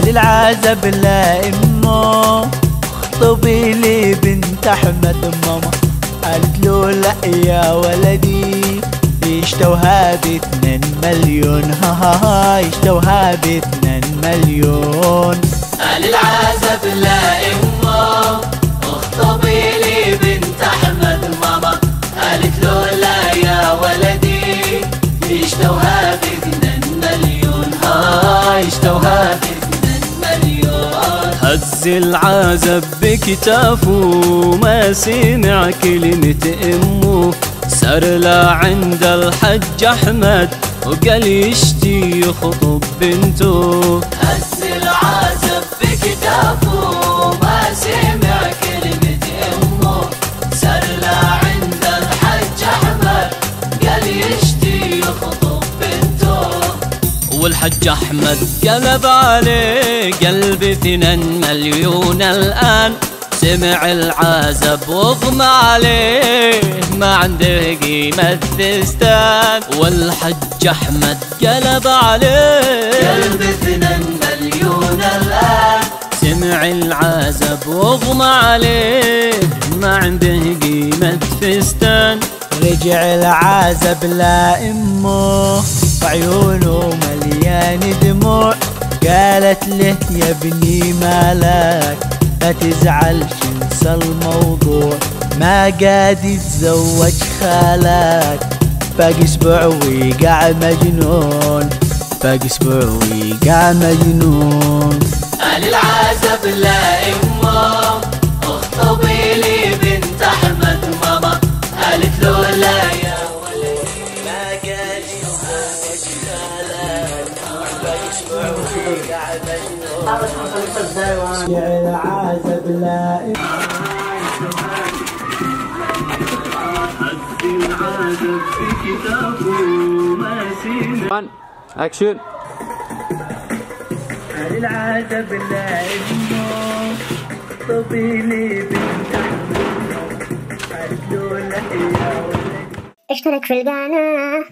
للعزب لا امه اخطبي لي بنت احمد ماما. قالت له لا يا ولدي يشتوها ب2 مليون. ها يشتوها ب2 مليون. قال العزب لا امه اخطبي لي بنت احمد ماما. قالت له لا يا ولدي يشتوها ب2 مليون. يشتوها ب2 مليون. هز العزب بكتافه ما سمع كلمة امه. سار لعند الحج احمد وقال يشتي يخطب بنته. هز العزب بكتافه ما سمع كلمة امه. سار لعند الحج احمد قال يشتي يخطب بنته. والحج احمد قلب عليه قلب 2 مليون الان. سمع العزب واغمى عليه ما عنده قيمة فستان. والحج احمد قلب عليه قلب 2 مليون الان. سمع العزب واغمى عليه ما عنده قيمة فستان. رجع العزب لا امه وعيونه مليان دموع. قالت له يا ابني مالك ما تزعلش انسى الموضوع. ما قاد يتزوج خالك باقي اسبوع ويقع مجنون. باقي اسبوع ويقع مجنون. قال العزب لا امه اخطبي لي بنت احمد ماما. قالت له لا يا ولدي ما قال يتزوج خالك باقي اسبوع ويقع مجنون. العزب لا اكشن. العزب لا امه اخطبي لي بنت احمد. قالت له لا يا ولدي. اشترك في القناة.